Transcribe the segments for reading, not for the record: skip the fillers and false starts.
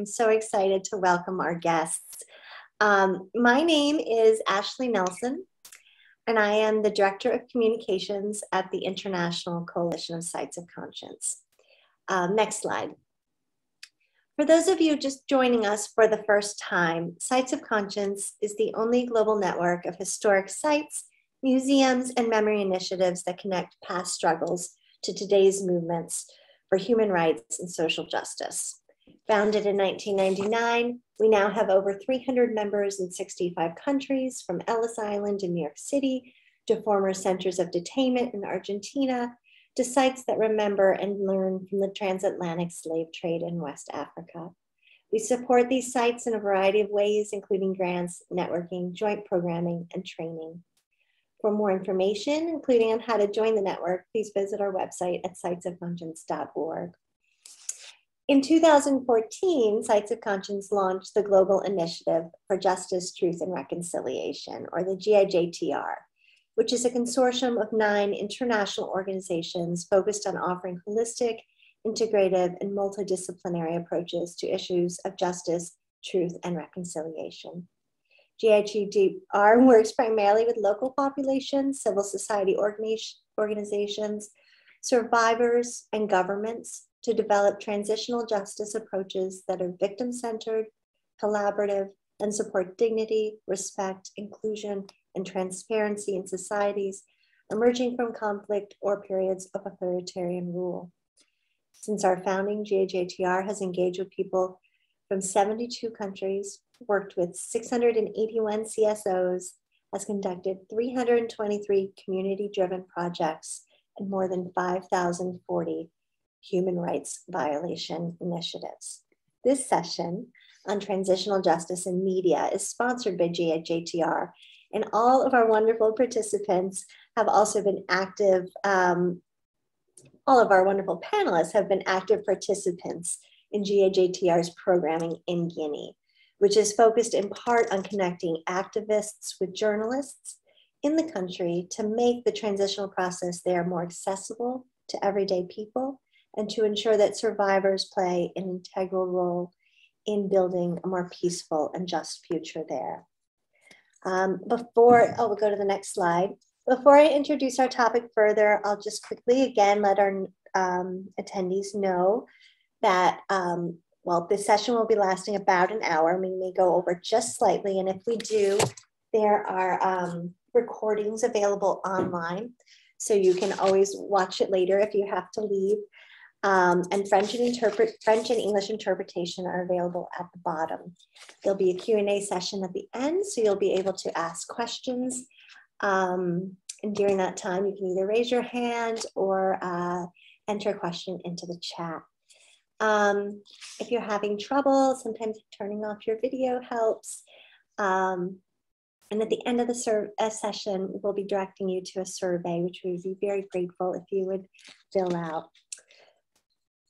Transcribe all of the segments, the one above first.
I'm so excited to welcome our guests. My name is Ashley Nelson, and I am the Director of Communications at the International Coalition of Sites of Conscience. Next slide. For those of you just joining us for the first time, Sites of Conscience is the only global network of historic sites, museums, and memory initiatives that connect past struggles to today's movements for human rights and social justice. Founded in 1999, we now have over 300 members in 65 countries, from Ellis Island in New York City to former centers of detainment in Argentina, to sites that remember and learn from the transatlantic slave trade in West Africa. We support these sites in a variety of ways, including grants, networking, joint programming, and training. For more information, including on how to join the network, please visit our website at sitesofconscience.org. In 2014, Sites of Conscience launched the Global Initiative for Justice, Truth, and Reconciliation, or the GIJTR, which is a consortium of 9 international organizations focused on offering holistic, integrative, and multidisciplinary approaches to issues of justice, truth, and reconciliation. GIJTR works primarily with local populations, civil society organizations, survivors, and governments to develop transitional justice approaches that are victim-centered, collaborative, and support dignity, respect, inclusion, and transparency in societies emerging from conflict or periods of authoritarian rule. Since our founding, GIJTR has engaged with people from 72 countries, worked with 681 CSOs, has conducted 323 community-driven projects, and more than 5,040 human rights violation initiatives. This session on transitional justice in media is sponsored by GIJTR, and all of our wonderful participants have also been active, all of our wonderful panelists have been active participants in GIJTR's programming in Guinea, which is focused in part on connecting activists with journalists in the country to make the transitional process there more accessible to everyday people, and to ensure that survivors play an integral role in building a more peaceful and just future there. We'll go to the next slide. Before I introduce our topic further, I'll just quickly again let our attendees know that, well, this session will be lasting about an hour. We may go over just slightly, and if we do, there are recordings available online, so you can always watch it later if you have to leave. And French and English interpretation are available at the bottom. There'll be a Q&A session at the end, so you'll be able to ask questions. And during that time, you can either raise your hand or enter a question into the chat. If you're having trouble, sometimes turning off your video helps. And at the end of the session, we'll be directing you to a survey, which we would be very grateful if you would fill out.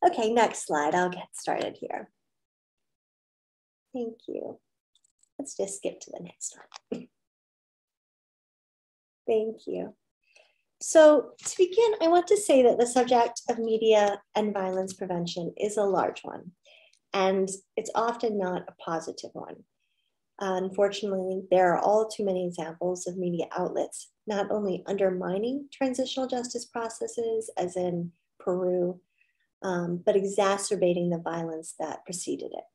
Okay, next slide. I'll get started here. Thank you. Let's just skip to the next one. Thank you. So to begin, I want to say that the subject of media and violence prevention is a large one, and it's often not a positive one. Unfortunately, there are all too many examples of media outlets not only undermining transitional justice processes, as in Peru, but exacerbating the violence that preceded it.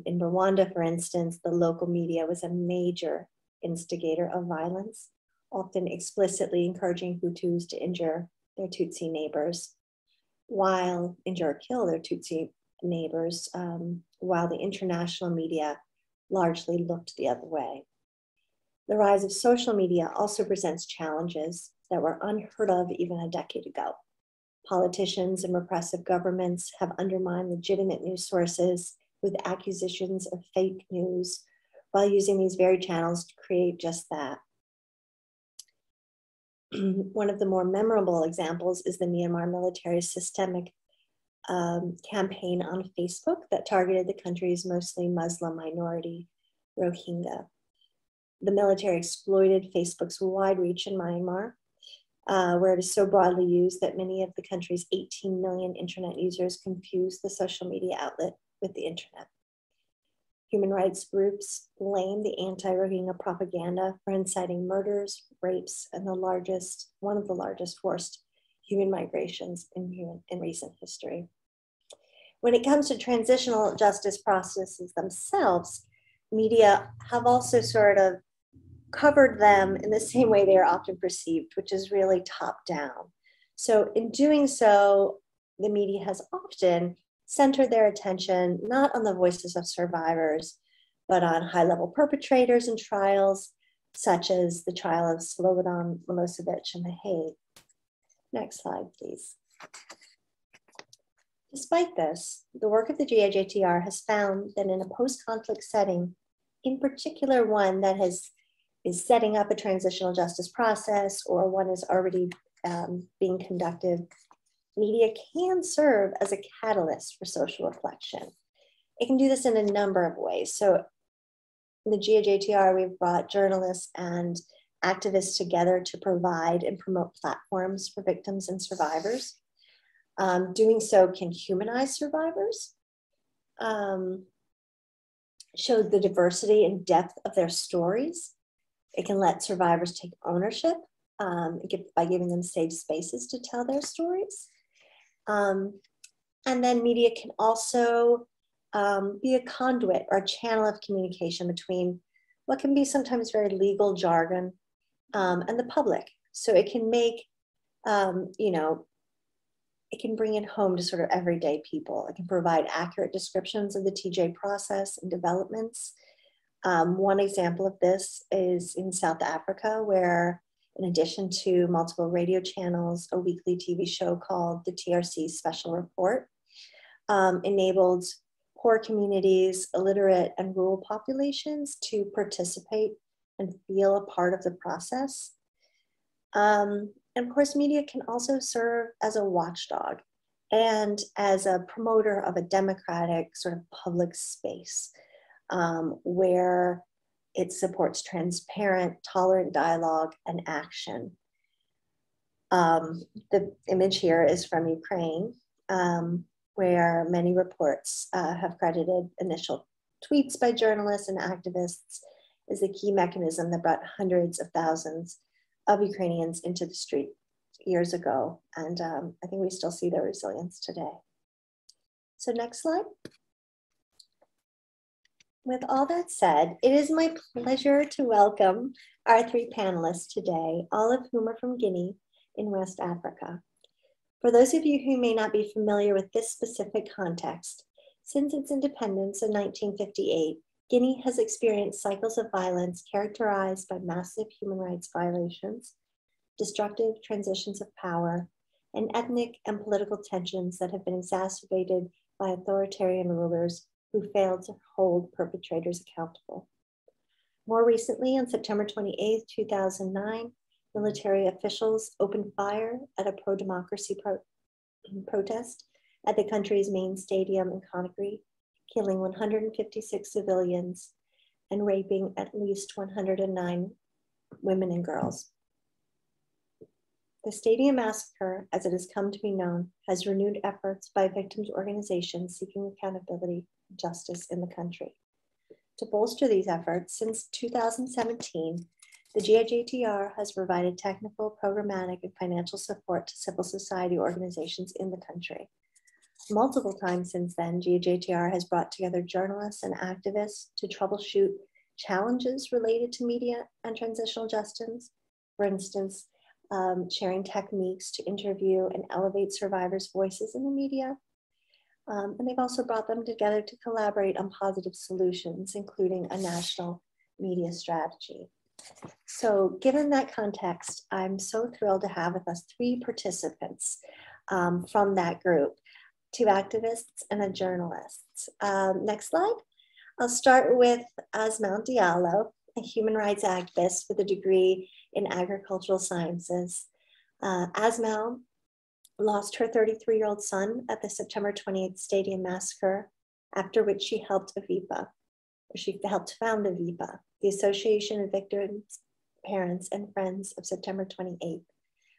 In Rwanda, for instance, the local media was a major instigator of violence, often explicitly encouraging Hutus to injure their Tutsi neighbors, injure or kill their Tutsi neighbors, while the international media largely looked the other way. The rise of social media also presents challenges that were unheard of even a decade ago. Politicians and repressive governments have undermined legitimate news sources with accusations of fake news, while using these very channels to create just that. One of the more memorable examples is the Myanmar military's systemic campaign on Facebook that targeted the country's mostly Muslim minority, Rohingya. The military exploited Facebook's wide reach in Myanmar, where it is so broadly used that many of the country's 18 million internet users confuse the social media outlet with the internet. Human rights groups blame the anti-Rohingya propaganda for inciting murders, rapes, and one of the largest forced human migrations in recent history. When it comes to transitional justice processes themselves, media have also sort of covered them in the same way they are often perceived, which is really top down. So in doing so, the media has often centered their attention not on the voices of survivors, but on high-level perpetrators in trials, such as the trial of Slobodan Milosevic in The Hague. Next slide, please. Despite this, the work of the GIJTR has found that in a post-conflict setting, in particular one that is setting up a transitional justice process or one is already being conducted, media can serve as a catalyst for social reflection. It can do this in a number of ways. So in the GIJTR, we've brought journalists and activists together to provide and promote platforms for victims and survivors. Doing so can humanize survivors, show the diversity and depth of their stories. It can let survivors take ownership by giving them safe spaces to tell their stories. And then media can also be a conduit or a channel of communication between what can be sometimes very legal jargon and the public. So it can make, it can bring it home to sort of everyday people. It can provide accurate descriptions of the TJ process and developments. One example of this is in South Africa, where in addition to multiple radio channels, a weekly TV show called the TRC Special Report enabled poor communities, illiterate and rural populations to participate and feel a part of the process. And of course, media can also serve as a watchdog and as a promoter of a democratic sort of public space where it supports transparent, tolerant dialogue and action. The image here is from Ukraine, where many reports have credited initial tweets by journalists and activists as the key mechanism that brought hundreds of thousands of Ukrainians into the street years ago. And I think we still see their resilience today. So next slide. With all that said, it is my pleasure to welcome our three panelists today, all of whom are from Guinea in West Africa. For those of you who may not be familiar with this specific context, since its independence in 1958, Guinea has experienced cycles of violence characterized by massive human rights violations, destructive transitions of power, and ethnic and political tensions that have been exacerbated by authoritarian rulers who failed to hold perpetrators accountable. More recently, on September 28, 2009, military officials opened fire at a pro-democracy protest at the country's main stadium in Conakry, killing 156 civilians and raping at least 109 women and girls. The Stadium Massacre, as it has come to be known, has renewed efforts by victims' organizations seeking accountability and justice in the country. To bolster these efforts, since 2017, the GIJTR has provided technical, programmatic, and financial support to civil society organizations in the country. Multiple times since then, GIJTR has brought together journalists and activists to troubleshoot challenges related to media and transitional justice. For instance, sharing techniques to interview and elevate survivors' voices in the media. And they've also brought them together to collaborate on positive solutions, including a national media strategy. So given that context, I'm so thrilled to have with us three participants from that group, two activists and a journalist. Next slide. I'll start with Asmau Diallo, a human rights activist with a degree in agricultural sciences. Asmau lost her 33-year-old son at the September 28th Stadium Massacre, after which she helped found AVIPA, the Association of Victims, Parents, and Friends of September 28th,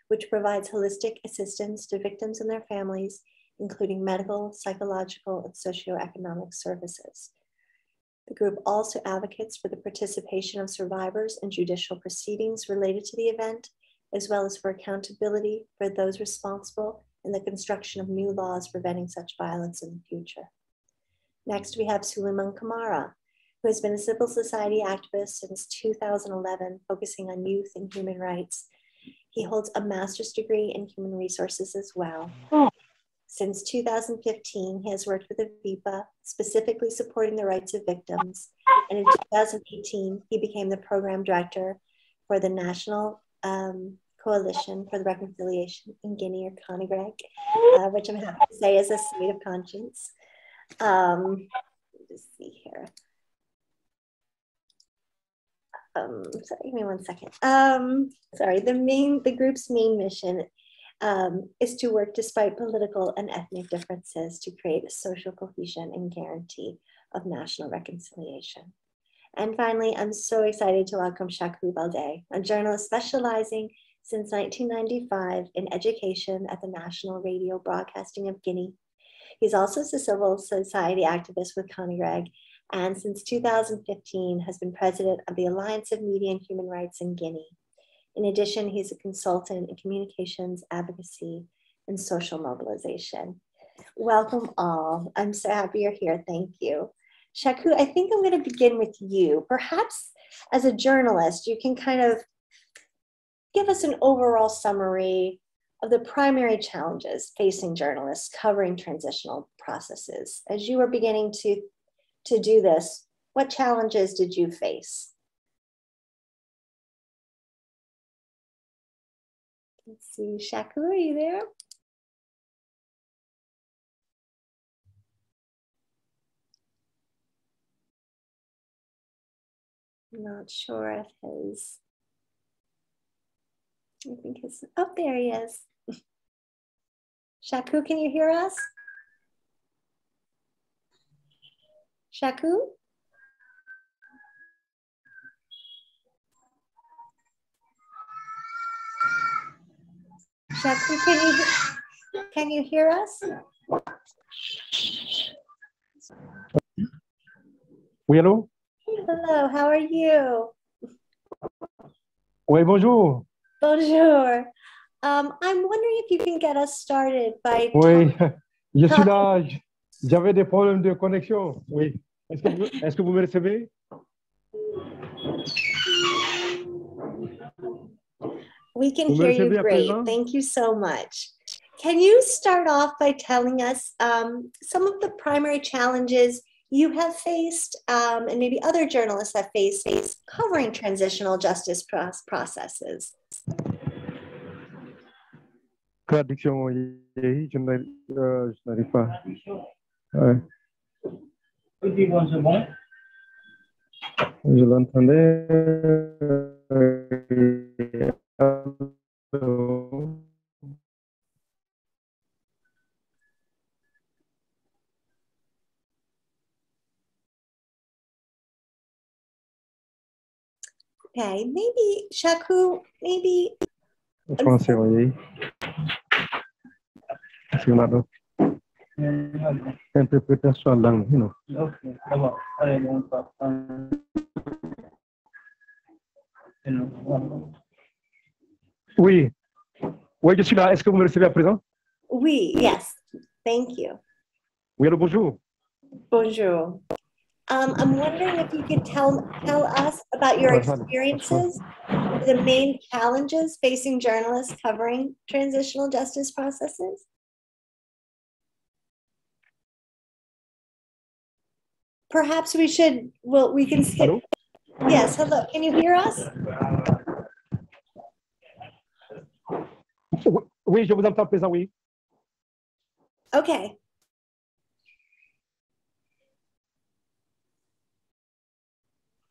which provides holistic assistance to victims and their families including medical, psychological, and socioeconomic services. The group also advocates for the participation of survivors in judicial proceedings related to the event, as well as for accountability for those responsible in the construction of new laws preventing such violence in the future. Next, we have Suleiman Kamara, who has been a civil society activist since 2011, focusing on youth and human rights. He holds a master's degree in human resources as well. Since 2015, he has worked with Avipa, specifically supporting the rights of victims. And in 2018, he became the program director for the National Coalition for the Reconciliation in Guinea, or CONIGREG, which I'm happy to say is a state of conscience. Just see here. Sorry, give me 1 second. Sorry, the group's main mission is to work despite political and ethnic differences to create a social cohesion and guarantee of national reconciliation. And finally, I'm so excited to welcome Chaku Balde, a journalist specializing since 1995 in education at the National Radio Broadcasting of Guinea. He's also a civil society activist with CONIGREG, and since 2015 has been president of the Alliance of Media and Human Rights in Guinea. In addition, he's a consultant in communications, advocacy, and social mobilization. Welcome all. I'm so happy you're here. Thank you. Chaku, I think I'm going to begin with you. Perhaps as a journalist, you can kind of give us an overall summary of the primary challenges facing journalists covering transitional processes. As you were beginning to do this, what challenges did you face? Let's see, Chaku, are you there? I'm not sure if his, I think his, oh, there he is. Chaku, can you hear us? Chaku? Chaku, can you hear us? Oui, allô? Hello, how are you? Oui, bonjour. Bonjour. I'm wondering if you can get us started by Oui, je suis là. J'avais des problèmes de connexion. Oui. Est-ce que vous me recevez? We can hear you great. Thank you so much. Can you start off by telling us some of the primary challenges you have faced and maybe other journalists have faced covering transitional justice processes? Traduction, je n'arrive pas. Ouais. Je l'entendais. Okay, maybe Chaku, maybe. Français, oui. Interprétation en langue, you know. Oui. Oui, je suis là. Est-ce que vous me recevez à présent? Oui, yes. Thank you. Oui, alors bonjour. Bonjour. I'm wondering if you could tell us about your experiences, the main challenges facing journalists covering transitional justice processes. Perhaps we should, well, we can skip. Hello? Yes, hello. Can you hear us? Oui, je vous entends présent, oui. Okay.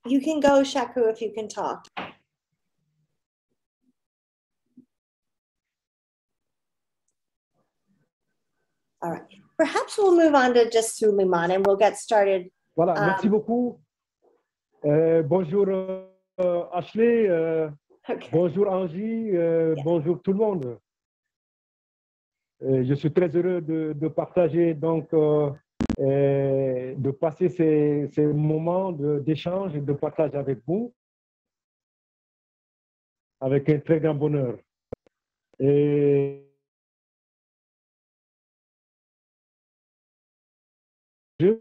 You can go, Chaku, if you can talk. All right. Perhaps we'll move on to just Suleiman and we'll get started. Voilà, merci beaucoup. Bonjour Ashley, Okay. bonjour Angie, Yeah. bonjour tout le monde. Je suis très heureux de partager, donc, de passer ces moments d'échange et de partage avec vous, avec un très grand bonheur. Et je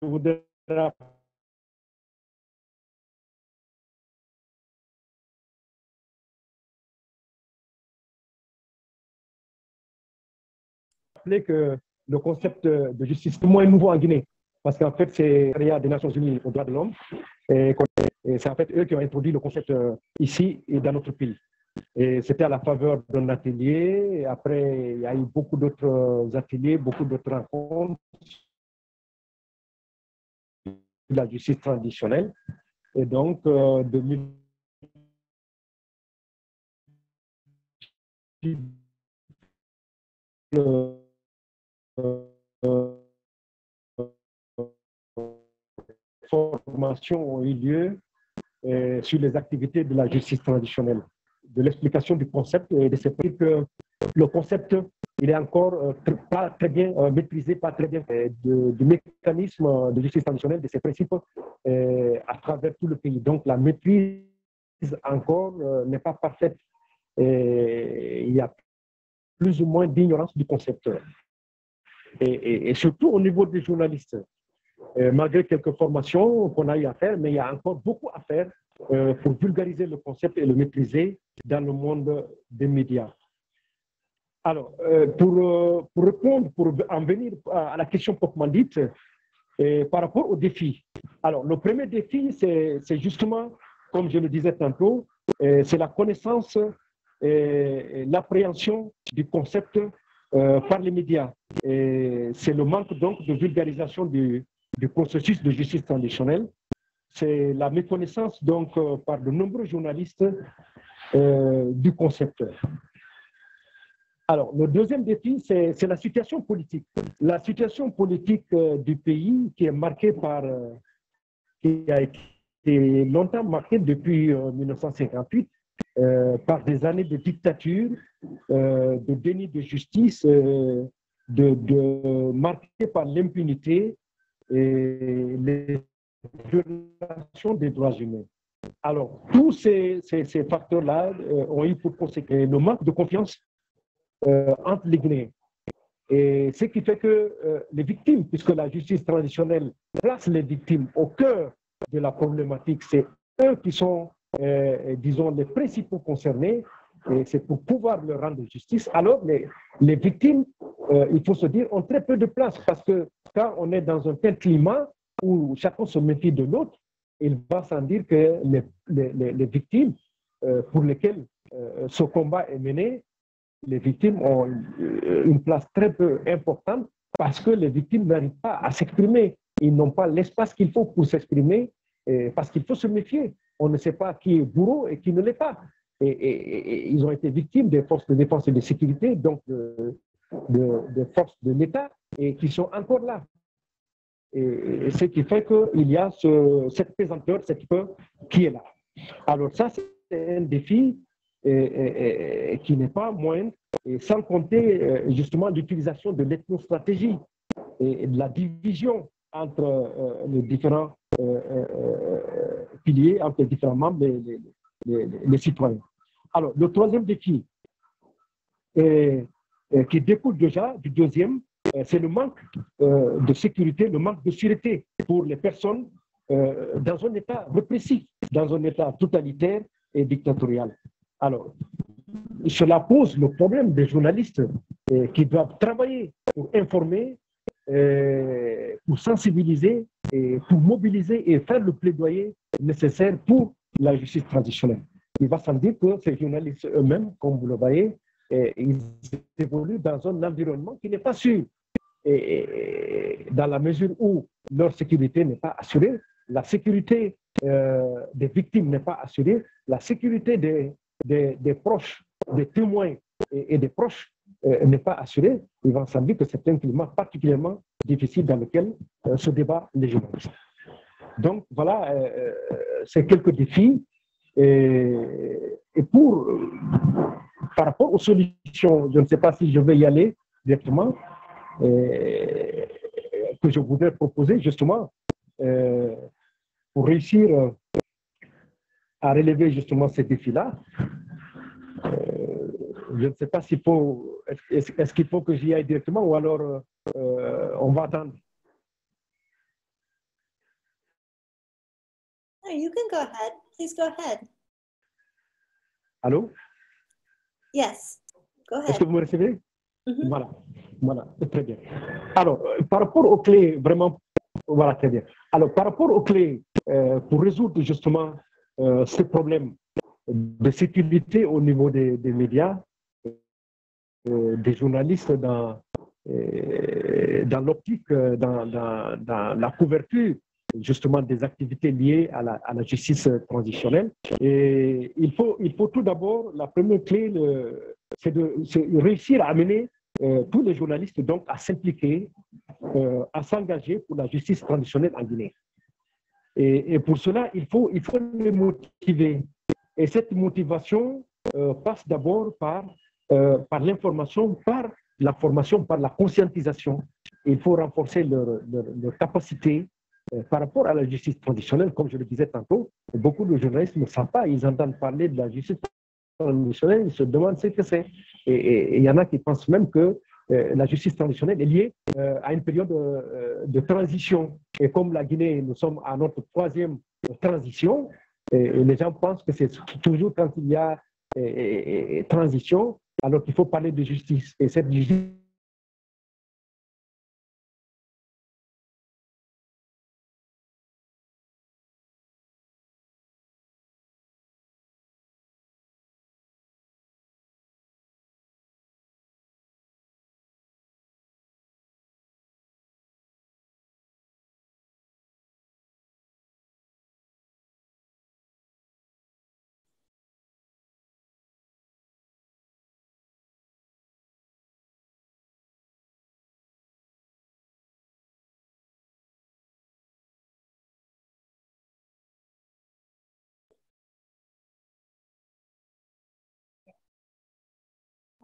voudrais rappeler que le concept de justice est moins nouveau en Guinée, parce qu'en fait, c'est créé des Nations Unies aux droits de l'homme, et c'est en fait eux qui ont introduit le concept ici et dans notre pays. Et c'était à la faveur d'un atelier, et après, il y a eu beaucoup d'autres ateliers, beaucoup d'autres rencontres de la justice traditionnelle, et donc de formations ont eu lieu sur les activités de la justice traditionnelle, de l'explication du concept et de ces prix que le concept il est encore pas très bien maîtrisé, pas très bien du mécanisme de justice traditionnelle, de ces principes à travers tout le pays. Donc la maîtrise encore n'est pas parfaite. Il y a plus ou moins d'ignorance du concept. Et surtout au niveau des journalistes. Malgré quelques formations qu'on a eu à faire, mais il y a encore beaucoup à faire pour vulgariser le concept et le maîtriser dans le monde des médias. Alors, pour répondre, pour en venir à la question proprement dite, par rapport aux défis. Alors, le premier défi, c'est justement, comme je le disais tantôt, c'est la connaissance et l'appréhension du concept par les médias. C'est le manque donc de vulgarisation du processus de justice traditionnelle. C'est la méconnaissance donc par de nombreux journalistes du concept. Alors, le deuxième défi, c'est la situation politique. La situation politique du pays qui est marquée par, qui a été longtemps marquée depuis 1958 par des années de dictature, de déni de justice, marquée par l'impunité et les violations des droits humains. Alors, tous ces facteurs-là ont eu pour conséquence le manque de confiance entre les Guinéens. Et ce qui fait que les victimes, puisque la justice traditionnelle place les victimes au cœur de la problématique, c'est eux qui sont, disons, les principaux concernés, et c'est pour pouvoir leur rendre justice. Alors, les victimes, il faut se dire, ont très peu de place, parce que quand on est dans un tel climat où chacun se méfie de l'autre, il va sans dire que les victimes pour lesquelles ce combat est mené, les victimes ont une place très peu importante parce que les victimes n'arrivent pas à s'exprimer. Ils n'ont pas l'espace qu'il faut pour s'exprimer parce qu'il faut se méfier. On ne sait pas qui est bourreau et qui ne l'est pas. Et ils ont été victimes des forces de défense et de sécurité, donc des forces de l'État, et qui sont encore là. Et ce qui fait qu'il y a cette pesanteur, cette peur qui est là. Alors ça, c'est un défi qui n'est pas moindre, et sans compter justement l'utilisation de l'ethnostratégie et de la division entre les différents piliers, entre les différents membres, les citoyens. Alors, le troisième défi qui découle déjà du deuxième, c'est le manque de sécurité, le manque de sûreté pour les personnes dans un état répressif, dans un état totalitaire et dictatorial. Alors, cela pose le problème des journalistes qui doivent travailler pour informer, pour sensibiliser, et pour mobiliser et faire le plaidoyer nécessaire pour la justice traditionnelle. Il va sans dire que ces journalistes eux-mêmes, comme vous le voyez, ils évoluent dans un environnement qui n'est pas sûr. Et dans la mesure où leur sécurité n'est pas assurée, la sécurité des victimes n'est pas assurée, la sécurité des proches, des témoins et des proches n'est pas assurée, il va sans dire que c'est un climat particulièrement difficile dans lequel se débattent les journalistes. Donc voilà, c'est quelques défis. Et pour par rapport aux solutions, je ne sais pas si je vais y aller directement, que je voudrais proposer justement pour réussir à relever justement ces défis-là. Je ne sais pas s'il faut, est-ce qu'il faut que j'y aille directement ou alors on va attendre. You can go ahead. Please go ahead. Allô? Yes, go ahead. Est-ce que vous me recevez? Voilà, voilà, très bien. Alors, par rapport aux clés, vraiment, voilà, très bien. Alors, par rapport aux clés, pour résoudre justement ce problème de sécurité au niveau des médias, des journalistes dans l'optique, dans la couverture justement des activités liées à la justice transitionnelle. Et il faut tout d'abord, la première clé, c'est de réussir à amener tous les journalistes donc à s'impliquer, à s'engager pour la justice transitionnelle en Guinée. Et pour cela, il faut les motiver. Et cette motivation passe d'abord par l'information, par la formation, par la conscientisation. Il faut renforcer leur capacité par rapport à la justice traditionnelle. Comme je le disais tantôt, beaucoup de journalistes ne savent pas, ils entendent parler de la justice traditionnelle, ils se demandent ce que c'est. Et il y en a qui pensent même que la justice traditionnelle est liée à une période de transition. Et comme la Guinée, nous sommes à notre 3e transition, et les gens pensent que c'est toujours quand il y a transition, alors qu'il faut parler de justice. Et cette justice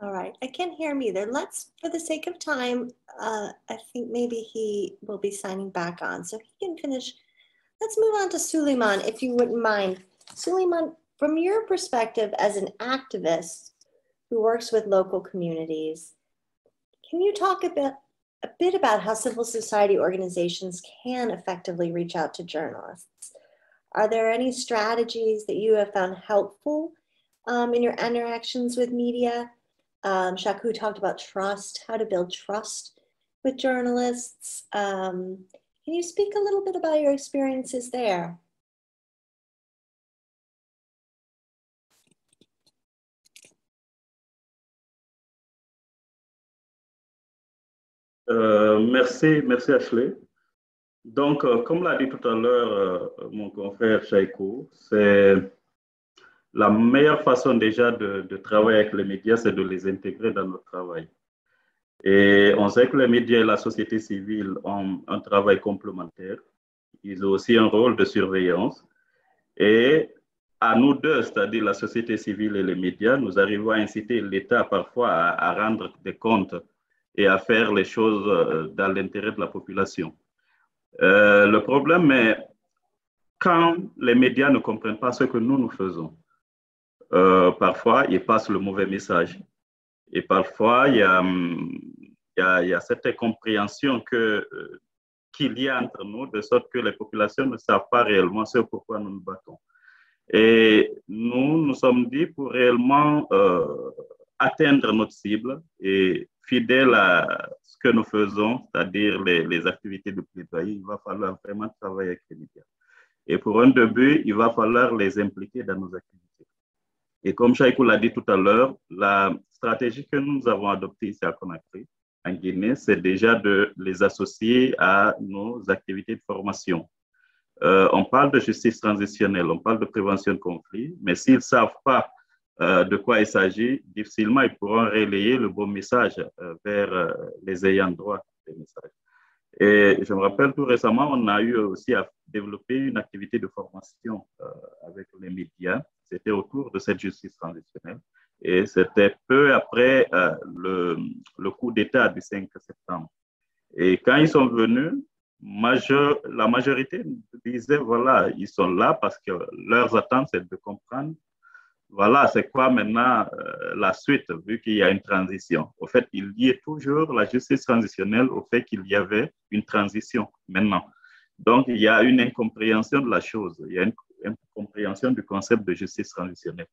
All right, I can't hear him either. Let's, for the sake of time, I think maybe he will be signing back on, so he can finish. Let's move on to Suleiman, if you wouldn't mind. Suleiman, from your perspective as an activist who works with local communities, can you talk a bit about how civil society organizations can effectively reach out to journalists? Are there any strategies that you have found helpful in your interactions with media? Shaku talked about trust, how to build trust with journalists. Can you speak a little bit about your experiences there? Merci Ashley. Donc, comme l'a dit tout à l'heure mon confrère Chaiko, c'est la meilleure façon déjà de travailler avec les médias, c'est de les intégrer dans notre travail. Et on sait que les médias et la société civile ont un travail complémentaire. Ils ont aussi un rôle de surveillance. Et à nous deux, c'est-à-dire la société civile et les médias, nous arrivons à inciter l'État parfois à rendre des comptes et à faire les choses dans l'intérêt de la population. Le problème est quand les médias ne comprennent pas ce que nous faisons. Parfois, ils passent le mauvais message. Et parfois, il y a cette incompréhension qu'il y a entre nous, de sorte que les populations ne savent pas réellement ce pourquoi nous nous battons. Et nous sommes dit pour réellement atteindre notre cible et fidèle à ce que nous faisons, c'est-à-dire les activités de plaidoyer, il va falloir vraiment travailler avec les médias. Et pour un début, il va falloir les impliquer dans nos activités. Et comme Chaïkou l'a dit tout à l'heure, la stratégie que nous avons adoptée ici à Conakry, en Guinée, c'est déjà de les associer à nos activités de formation. On parle de justice transitionnelle, on parle de prévention de conflits, mais s'ils ne savent pas de quoi il s'agit, difficilement ils pourront relayer le bon message vers les ayants droit des messages. Et je me rappelle tout récemment, on a eu aussi à développer une activité de formation avec les médias. C'était autour de cette justice transitionnelle. Et c'était peu après le coup d'État du 5 septembre. Et quand ils sont venus, la majorité disait, voilà, ils sont là parce que leurs attentes, c'est de comprendre, voilà, c'est quoi maintenant la suite, vu qu'il y a une transition. Au fait, il liait toujours la justice transitionnelle au fait qu'il y avait une transition maintenant. Donc, il y a une incompréhension de la chose, il y a une incompréhension du concept de justice transitionnelle.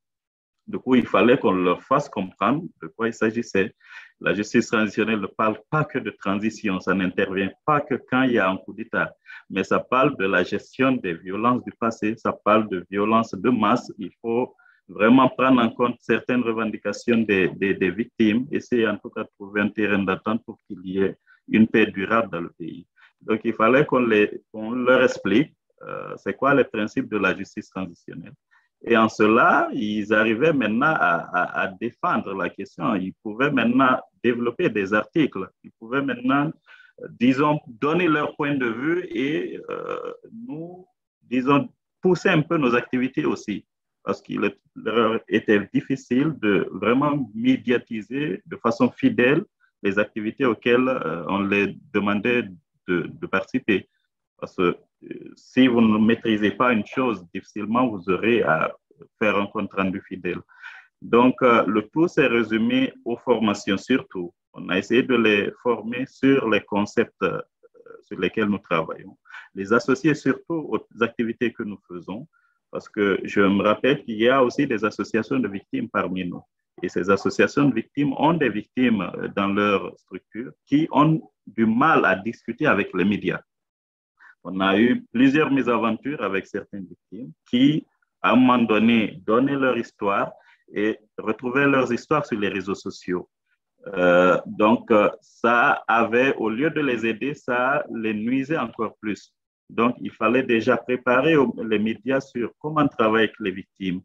Du coup, il fallait qu'on leur fasse comprendre de quoi il s'agissait. La justice transitionnelle ne parle pas que de transition, ça n'intervient pas que quand il y a un coup d'État, mais ça parle de la gestion des violences du passé, ça parle de violences de masse. Il faut vraiment prendre en compte certaines revendications des victimes, essayer en tout cas de trouver un terrain d'attente pour qu'il y ait une paix durable dans le pays. Donc, il fallait qu'on leur explique c'est quoi les principes de la justice transitionnelle. Et en cela, ils arrivaient maintenant à défendre la question. Ils pouvaient maintenant développer des articles. Ils pouvaient maintenant, disons, donner leur point de vue et nous, disons, pousser un peu nos activités aussi. Parce qu'il leur était difficile de vraiment médiatiser de façon fidèle les activités auxquelles on les demandait de participer. Parce que si vous ne maîtrisez pas une chose, difficilement vous aurez à faire un compte rendu fidèle. Donc, le tout s'est résumé aux formations surtout. On a essayé de les former sur les concepts sur lesquels nous travaillons, les associer surtout aux activités que nous faisons, parce que je me rappelle qu'il y a aussi des associations de victimes parmi nous. Et ces associations de victimes ont des victimes dans leur structure qui ont du mal à discuter avec les médias. On a eu plusieurs mésaventures avec certaines victimes qui, à un moment donné, donnaient leur histoire et retrouvaient leurs histoires sur les réseaux sociaux. Donc, ça avait, au lieu de les aider, ça les nuisait encore plus. Donc, il fallait déjà préparer les médias sur comment travailler avec les victimes.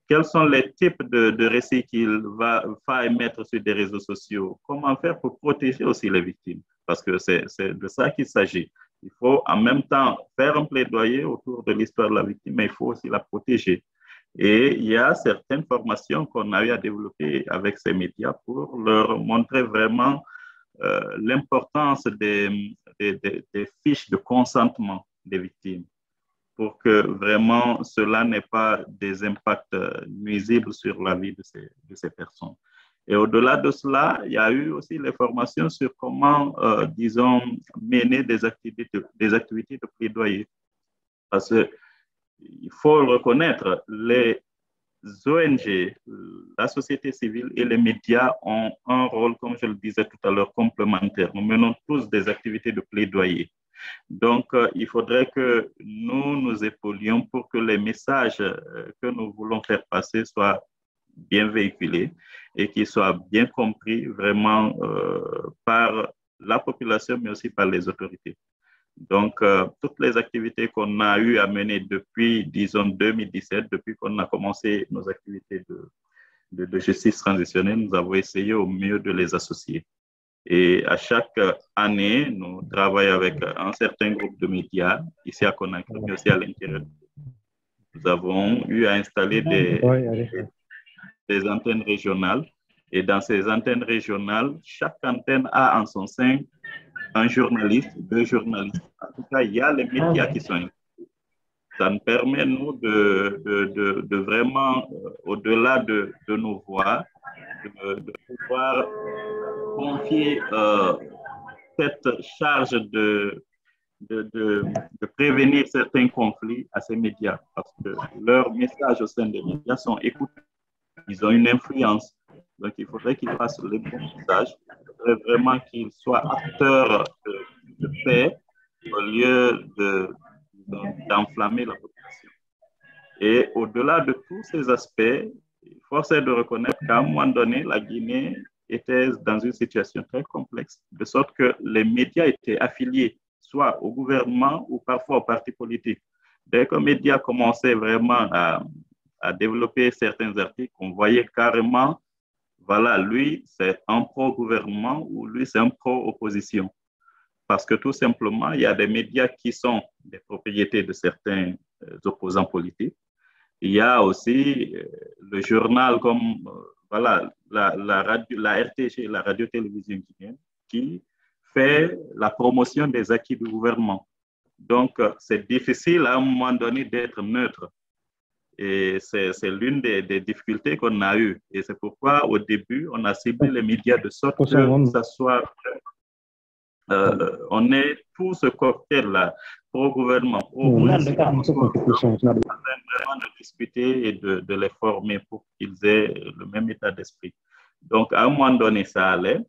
Quels sont les types de récits qu'il va émettre sur des réseaux sociaux? Comment faire pour protéger aussi les victimes? Parce que c'est de ça qu'il s'agit. Il faut en même temps faire un plaidoyer autour de l'histoire de la victime, mais il faut aussi la protéger. Et il y a certaines formations qu'on a eu à développer avec ces médias pour leur montrer vraiment l'importance des fiches de consentement des victimes pour que vraiment cela n'ait pas des impacts nuisibles sur la vie de ces personnes. Et au-delà de cela, il y a eu aussi les formations sur comment, disons, mener des activités de plaidoyer. Parce qu'il faut le reconnaître, les ONG, la société civile et les médias ont un rôle, comme je le disais tout à l'heure, complémentaire. Nous menons tous des activités de plaidoyer. Donc, il faudrait que nous nous épaulions pour que les messages que nous voulons faire passer soient bien véhiculés et qu'ils soient bien compris vraiment par la population, mais aussi par les autorités. Donc, toutes les activités qu'on a eu à mener depuis, disons, 2017, depuis qu'on a commencé nos activités de justice transitionnelle, nous avons essayé au mieux de les associer. Et à chaque année, nous travaillons avec un certain groupe de médias, ici à Conakry, mais aussi à l'intérieur. Nous avons eu à installer des antennes régionales. Et dans ces antennes régionales, chaque antenne a en son sein un journaliste, 2 journalistes. En tout cas, il y a les médias qui sont inclus. Ça nous permet, nous, de vraiment, au-delà de nos voix, de pouvoir confier cette charge de prévenir certains conflits à ces médias, parce que leurs messages au sein des médias sont écoutés. Ils ont une influence. Donc, il faudrait qu'ils fassent les bons messages. Il faudrait vraiment qu'ils soient acteurs de paix au lieu d'enflammer la population. Et au-delà de tous ces aspects, force est de reconnaître qu'à un moment donné, la Guinée était dans une situation très complexe, de sorte que les médias étaient affiliés soit au gouvernement ou parfois aux partis politiques. Dès qu'un média commençait vraiment à développer certains articles, on voyait carrément, voilà, lui, c'est un pro-gouvernement ou lui, c'est un pro-opposition. Parce que tout simplement, il y a des médias qui sont des propriétés de certains opposants politiques. Il y a aussi le journal comme voilà, la RTG, la radio-télévision guinéenne, qui fait la promotion des acquis du gouvernement. Donc, c'est difficile à un moment donné d'être neutre. Et c'est l'une des difficultés qu'on a eues. Et c'est pourquoi, au début, on a ciblé les médias de sorte que ça soit... on est tout ce cocktail-là, pro-gouvernement, pro-politique, en train vraiment de discuter et de les former pour qu'ils aient le même état d'esprit. Donc, à un moment donné, ça allait.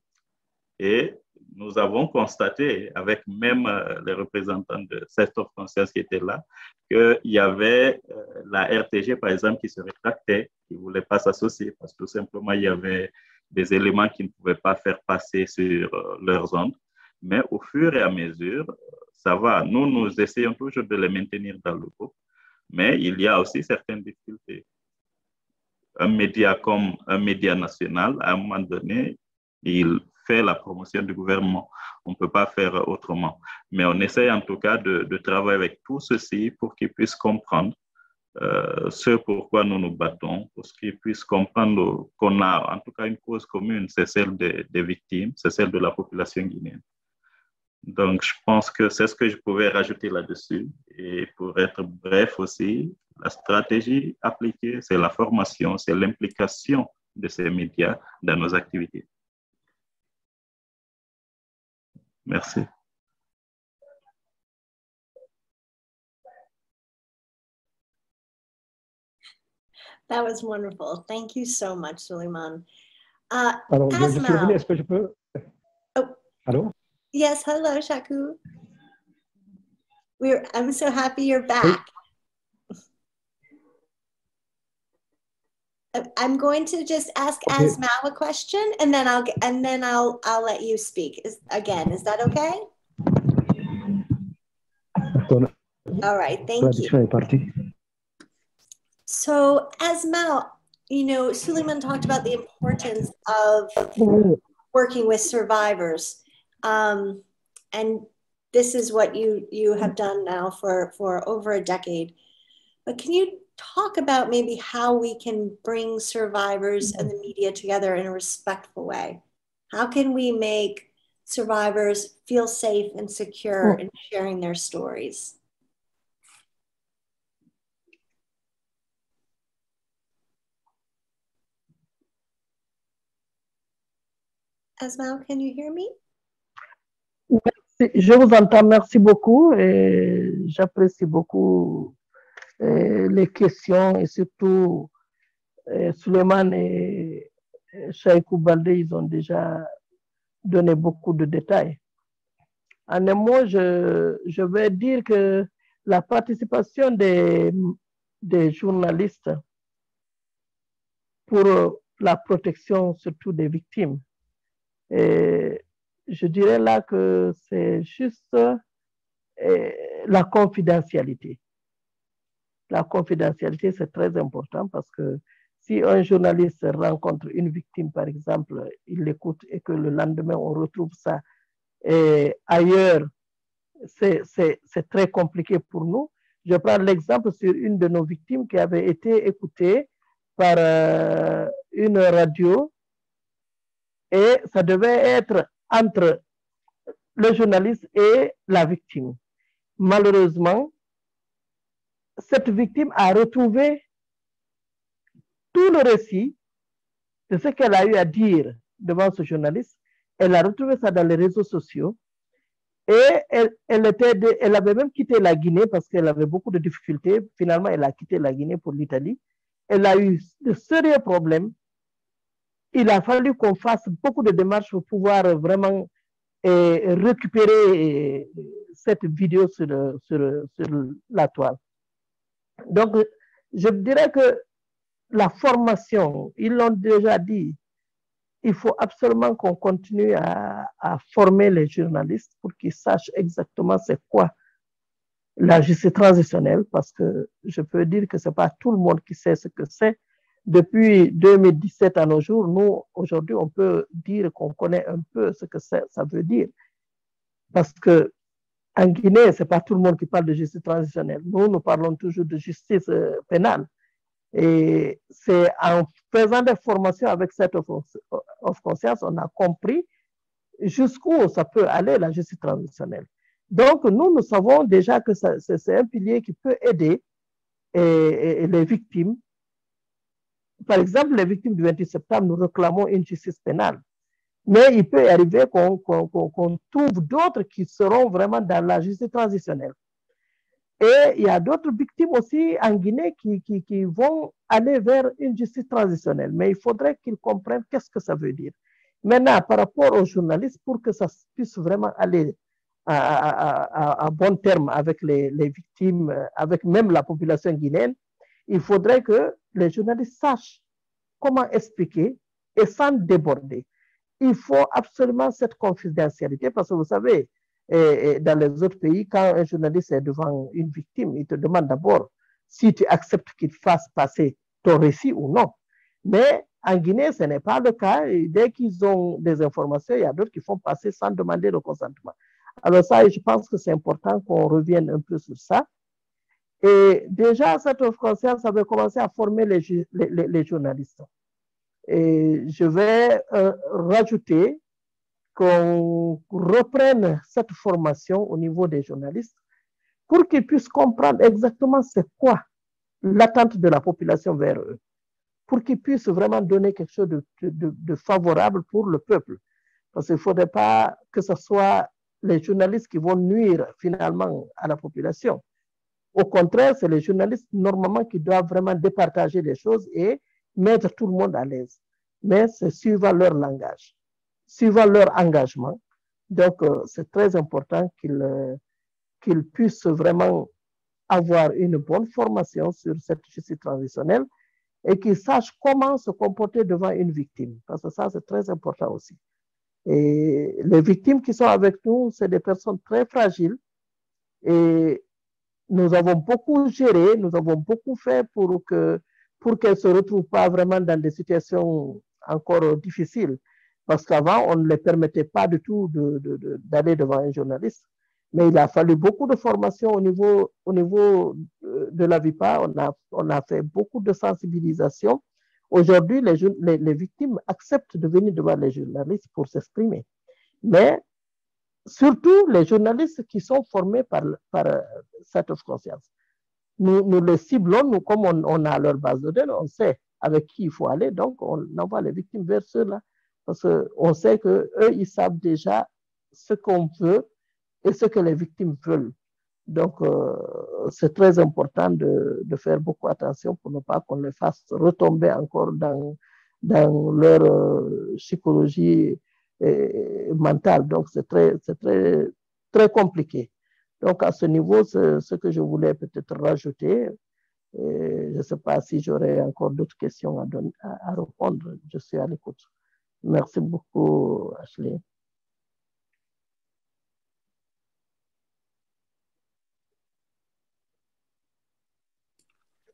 Et nous avons constaté, avec même les représentants de Sector of Conscience qui étaient là, qu'il y avait la RTG, par exemple, qui se rétractait, qui ne voulait pas s'associer parce que tout simplement, il y avait des éléments qui ne pouvaient pas faire passer sur leurs ondes. Mais au fur et à mesure, ça va. Nous essayons toujours de les maintenir dans le groupe, mais il y a aussi certaines difficultés. Un média comme un média national, à un moment donné, il fait la promotion du gouvernement. On ne peut pas faire autrement. Mais on essaie en tout cas de travailler avec tout ceci pour qu'ils puissent comprendre ce pourquoi nous nous battons, pour qu'ils puissent comprendre qu'on a en tout cas une cause commune, c'est celle des victimes, c'est celle de la population guinéenne. Donc, je pense que c'est ce que je pouvais rajouter là-dessus. Et pour être bref aussi, la stratégie appliquée, c'est la formation, c'est l'implication de ces médias dans nos activités. Merci. That was wonderful. Thank you so much, Suleiman. Alors, je suis revenu, est-ce que je peux... Oh. Allô? Yes, hello, Shaku. I'm so happy you're back. I'm going to just ask Asmao a question, and then I'll let you speak. Is that okay? All right, thank you. So, Asmao, you know, Suleiman talked about the importance of working with survivors. And this is what you have done now for over a decade. But can you talk about maybe how we can bring survivors and the media together in a respectful way? How can we make survivors feel safe and secure in sharing their stories? Asmao, can you hear me? Merci. Je vous entends, merci beaucoup et j'apprécie beaucoup les questions et surtout Suleiman et Chaïkou Baldé, ils ont déjà donné beaucoup de détails. En un mot, je vais dire que la participation des journalistes pour la protection surtout des victimes, et je dirais là que c'est juste la confidentialité. La confidentialité, c'est très important parce que si un journaliste rencontre une victime, par exemple, il l'écoute et que le lendemain, on retrouve ça ailleurs, c'est très compliqué pour nous. Je prends l'exemple sur une de nos victimes qui avait été écoutée par une radio et ça devait être entre le journaliste et la victime. Malheureusement, cette victime a retrouvé tout le récit de ce qu'elle a eu à dire devant ce journaliste. Elle a retrouvé ça dans les réseaux sociaux et elle avait même quitté la Guinée parce qu'elle avait beaucoup de difficultés. Finalement, elle a quitté la Guinée pour l'Italie. Elle a eu de sérieux problèmes. Il a fallu qu'on fasse beaucoup de démarches pour pouvoir vraiment récupérer cette vidéo sur la toile. Donc, je dirais que la formation, ils l'ont déjà dit, il faut absolument qu'on continue à former les journalistes pour qu'ils sachent exactement c'est quoi la justice transitionnelle, parce que je peux dire que ce n'est pas tout le monde qui sait ce que c'est. Depuis 2017 à nos jours, nous, aujourd'hui, on peut dire qu'on connaît un peu ce que ça veut dire. Parce que en Guinée, ce n'est pas tout le monde qui parle de justice transitionnelle. Nous parlons toujours de justice pénale. Et c'est en faisant des formations avec cette of conscience, on a compris jusqu'où ça peut aller, la justice transitionnelle. Donc, nous savons déjà que c'est un pilier qui peut aider les victimes. Par exemple, les victimes du 28 septembre, nous réclamons une justice pénale. Mais il peut arriver qu'on trouve d'autres qui seront vraiment dans la justice transitionnelle. Et il y a d'autres victimes aussi en Guinée qui vont aller vers une justice transitionnelle. Mais il faudrait qu'ils comprennent qu'est-ce que ça veut dire. Maintenant, par rapport aux journalistes, pour que ça puisse vraiment aller à bon terme avec les victimes, avec même la population guinéenne, il faudrait que les journalistes sachent comment expliquer et sans déborder. Il faut absolument cette confidentialité parce que vous savez, dans les autres pays, quand un journaliste est devant une victime, il te demande d'abord si tu acceptes qu'il fasse passer ton récit ou non. Mais en Guinée, ce n'est pas le cas. Et dès qu'ils ont des informations, il y a d'autres qui font passer sans demander le consentement. Alors ça, je pense que c'est important qu'on revienne un peu sur ça. Et déjà, cette conscience avait commencé à former les journalistes. Et je vais rajouter qu'on reprenne cette formation au niveau des journalistes pour qu'ils puissent comprendre exactement c'est quoi l'attente de la population vers eux, pour qu'ils puissent vraiment donner quelque chose de favorable pour le peuple. Parce qu'il ne faudrait pas que ce soit les journalistes qui vont nuire finalement à la population. Au contraire, c'est les journalistes normalement qui doivent vraiment départager les choses et mettre tout le monde à l'aise. Mais c'est suivant leur langage, suivant leur engagement. Donc, c'est très important qu'ils puissent vraiment avoir une bonne formation sur cette justice transitionnelle et qu'ils sachent comment se comporter devant une victime. Parce que ça, c'est très important aussi. Et les victimes qui sont avec nous, c'est des personnes très fragiles et nous avons beaucoup géré, nous avons beaucoup fait pour qu'elles ne se retrouvent pas vraiment dans des situations encore difficiles. Parce qu'avant, on ne les permettait pas du tout d'aller devant un journaliste. Mais il a fallu beaucoup de formation au niveau de la VIPA. On a fait beaucoup de sensibilisation. Aujourd'hui, les victimes acceptent de venir devant les journalistes pour s'exprimer. Mais surtout les journalistes qui sont formés par cette conscience. Nous les ciblons, nous, comme on a leur base de données, on sait avec qui il faut aller, donc on envoie les victimes vers ceux-là. Parce qu'on sait qu'eux, ils savent déjà ce qu'on veut et ce que les victimes veulent. Donc, c'est très important de faire beaucoup attention pour ne pas qu'on les fasse retomber encore dans leur psychologie mentale. Donc, c'est très compliqué. Donc, à ce niveau, c'est ce que je voulais peut-être rajouter. Et je ne sais pas si j'aurais encore d'autres questions à répondre. Je suis à l'écoute. Merci beaucoup, Ashley.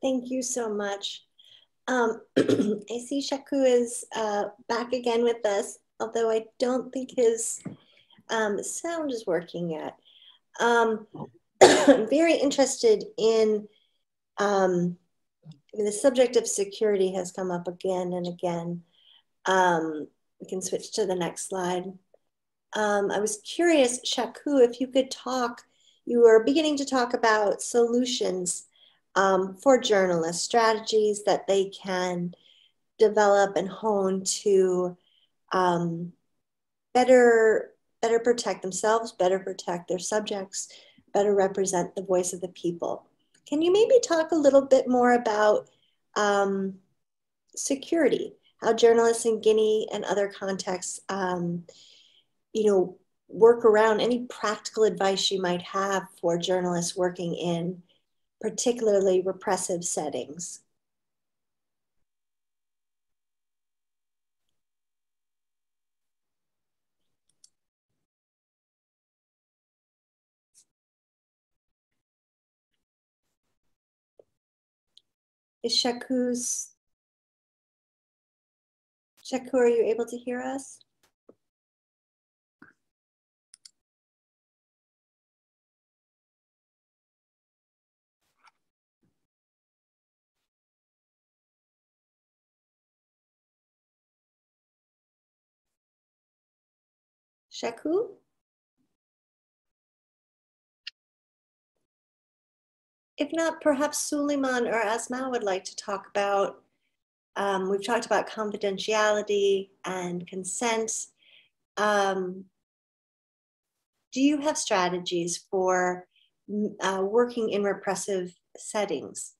Thank you so much. I see Shaku is back again with us, although I don't think his sound is working yet. I'm very interested in the subject of security has come up again and again. We can switch to the next slide. I was curious, Shaku, if you could talk, you were beginning to talk about solutions for journalists, strategies that they can develop and hone to better protect themselves, better protect their subjects, better represent the voice of the people. Can you maybe talk a little bit more about security, how journalists in Guinea and other contexts, work around any practical advice you might have for journalists working in particularly repressive settings? Is Shaku, are you able to hear us? Shaku? If not, perhaps Suleiman or Asma would like to talk about, we've talked about confidentiality and consent. Do you have strategies for working in repressive settings?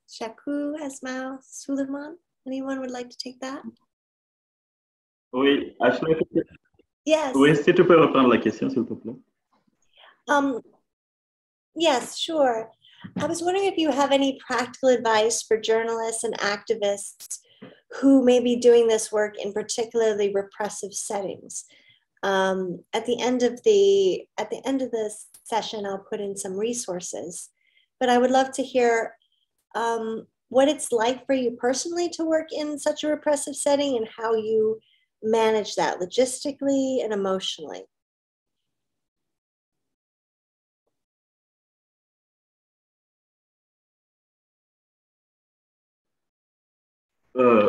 Shaku, Asma, Suleiman, anyone would like to take that? Oui, Ashley, Yes. oui, si tu peux reprendre la question, s'il te plaît. Yes, sure. I was wondering if you have any practical advice for journalists and activists who may be doing this work in particularly repressive settings. At the end of this session, I'll put in some resources, but I would love to hear what it's like for you personally to work in such a repressive setting and how you manage that logistically and emotionally.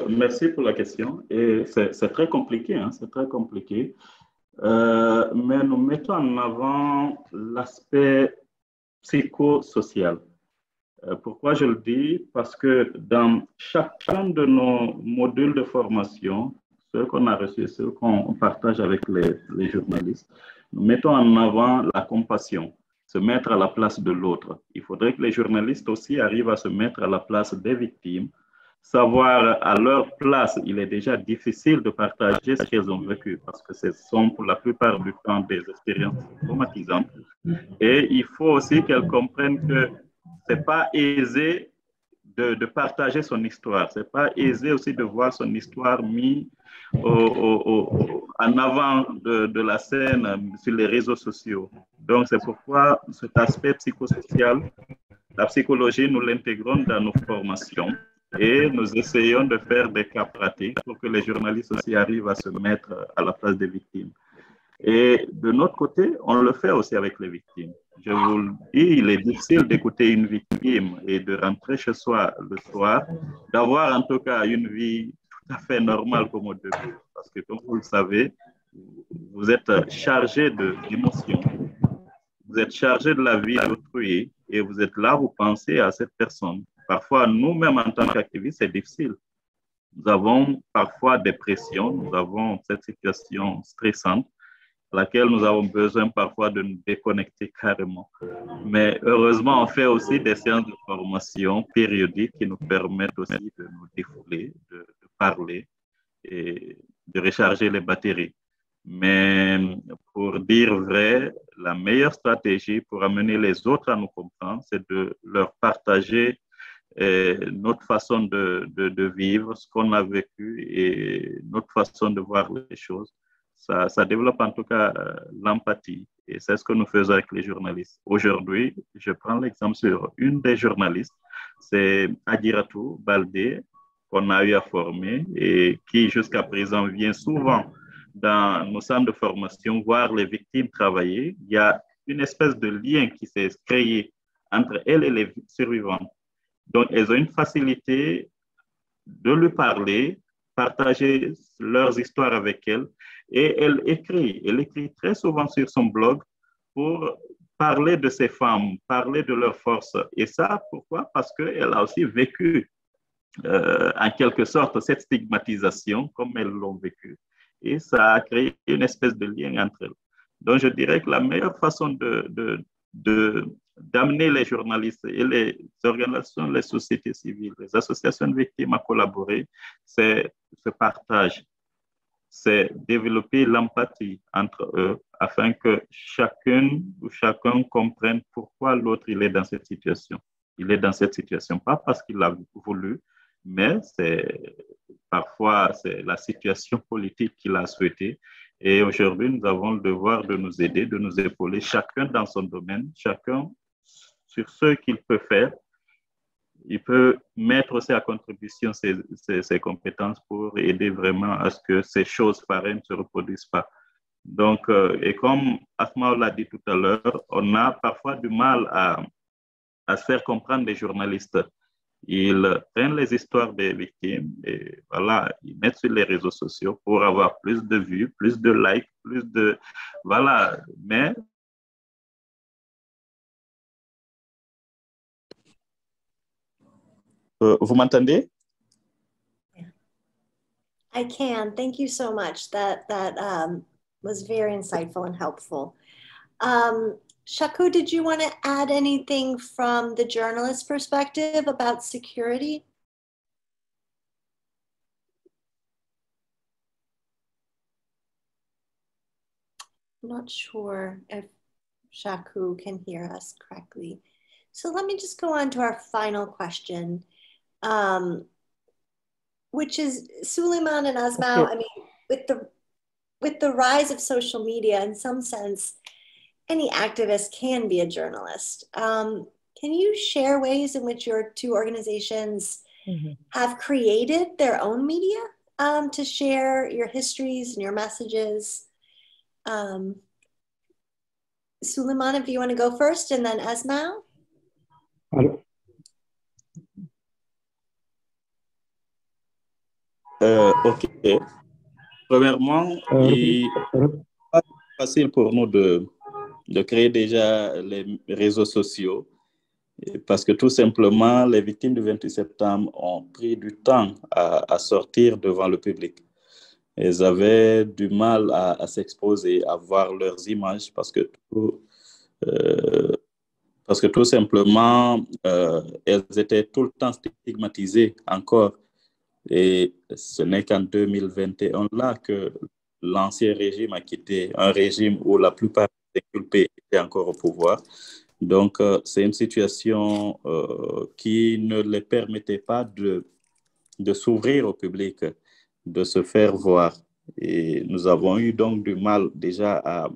Merci pour la question. Et c'est très compliqué, hein, c'est très compliqué. Mais nous mettons en avant l'aspect psychosocial. Pourquoi je le dis? Parce que dans chacun de nos modules de formation, ceux qu'on a reçus, ceux qu'on partage avec les journalistes, nous mettons en avant la compassion, se mettre à la place de l'autre. Il faudrait que les journalistes aussi arrivent à se mettre à la place des victimes, savoir à leur place, il est déjà difficile de partager ce qu'elles ont vécu parce que ce sont pour la plupart du temps des expériences traumatisantes. Et il faut aussi qu'elles comprennent que ce n'est pas aisé de partager son histoire. Ce n'est pas aisé aussi de voir son histoire mise en avant de la scène sur les réseaux sociaux. Donc, c'est pourquoi cet aspect psychosocial, la psychologie, nous l'intégrons dans nos formations et nous essayons de faire des cas pratiques pour que les journalistes aussi arrivent à se mettre à la place des victimes. Et de notre côté, on le fait aussi avec les victimes. Je vous le dis, il est difficile d'écouter une victime et de rentrer chez soi le soir, d'avoir en tout cas une vie tout à fait normale comme au début. Parce que comme vous le savez, vous êtes chargé d'émotions, vous êtes chargé de la vie d'autrui et vous êtes là, vous pensez à cette personne. Parfois, nous-mêmes en tant qu'activistes, c'est difficile. Nous avons parfois des pressions, nous avons cette situation stressante à laquelle nous avons besoin parfois de nous déconnecter carrément. Mais heureusement, on fait aussi des séances de formation périodiques qui nous permettent aussi de nous défouler, de parler et de recharger les batteries. Mais pour dire vrai, la meilleure stratégie pour amener les autres à nous comprendre, c'est de leur partager notre façon de vivre, ce qu'on a vécu et notre façon de voir les choses. Ça développe en tout cas l'empathie et c'est ce que nous faisons avec les journalistes. Aujourd'hui, je prends l'exemple sur une des journalistes, c'est Adiratou Baldé, qu'on a eu à former et qui jusqu'à présent vient souvent dans nos centres de formation voir les victimes travailler. Il y a une espèce de lien qui s'est créé entre elles et les survivantes. Donc, elles ont une facilité de lui parler, partager leurs histoires avec elle. Et elle écrit très souvent sur son blog pour parler de ces femmes, parler de leur force. Et ça, pourquoi? Parce qu'elle a aussi vécu, en quelque sorte, cette stigmatisation comme elles l'ont vécu. Et ça a créé une espèce de lien entre elles. Donc, je dirais que la meilleure façon d'amener les journalistes et les organisations, les sociétés civiles, les associations de victimes à collaborer, c'est ce partage, c'est développer l'empathie entre eux afin que chacune ou chacun comprenne pourquoi l'autre il est dans cette situation. Il est dans cette situation pas parce qu'il l'a voulu, mais parfois c'est la situation politique qu'il a souhaité. Et aujourd'hui, nous avons le devoir de nous aider, de nous épauler, chacun dans son domaine, chacun sur ce qu'il peut faire. Il peut mettre aussi à contribution ses compétences pour aider vraiment à ce que ces choses pareilles ne se reproduisent pas. Donc, et comme Asma l'a dit tout à l'heure, on a parfois du mal à se faire comprendre des journalistes. Ils prennent les histoires des victimes et voilà, ils mettent sur les réseaux sociaux pour avoir plus de vues, plus de likes, plus de... Voilà, mais... vous m'entendez? I can. Thank you so much. That was very insightful and helpful. Shaku, did you want to add anything from the journalist perspective about security? I'm not sure if Shaku can hear us correctly. So let me just go on to our final question, which is Suleiman and Asmao. Okay. I mean, with the rise of social media, in some sense, any activist can be a journalist. Can you share ways in which your two organizations have created their own media to share your histories and your messages? Suleiman, if you want to go first, and then Asmao. OK. Premièrement, il n'est pas facile pour nous de créer déjà les réseaux sociaux parce que tout simplement, les victimes du 28 septembre ont pris du temps à sortir devant le public. Elles avaient du mal à s'exposer, à voir leurs images parce que tout simplement, elles étaient tout le temps stigmatisées encore. Et ce n'est qu'en 2021 là que l'ancien régime a quitté, un régime où la plupart des inculpés étaient encore au pouvoir. Donc, c'est une situation qui ne les permettait pas de s'ouvrir au public, de se faire voir. Et nous avons eu donc du mal déjà à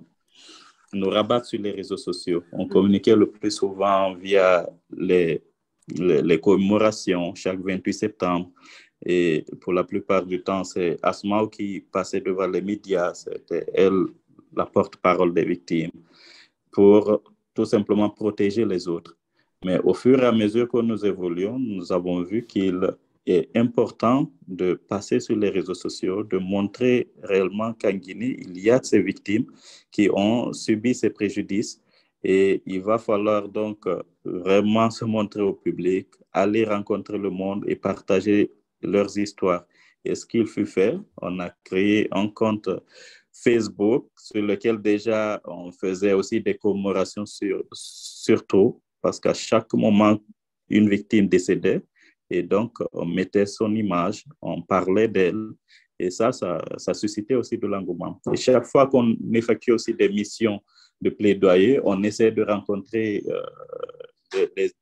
nous rabattre sur les réseaux sociaux. On communiquait le plus souvent via les commémorations chaque 28 septembre. Et pour la plupart du temps, c'est Asmao qui passait devant les médias. C'était elle, la porte-parole des victimes, pour tout simplement protéger les autres. Mais au fur et à mesure que nous évoluons, nous avons vu qu'il est important de passer sur les réseaux sociaux, de montrer réellement qu'en Guinée, il y a ces victimes qui ont subi ces préjudices. Et il va falloir donc vraiment se montrer au public, aller rencontrer le monde et partager leurs histoires. Et ce qu'il fut fait, on a créé un compte Facebook sur lequel déjà on faisait aussi des commémorations surtout parce qu'à chaque moment, une victime décédait et donc on mettait son image, on parlait d'elle et ça suscitait aussi de l'engouement. Et chaque fois qu'on effectue aussi des missions de plaidoyer, on essaie de rencontrer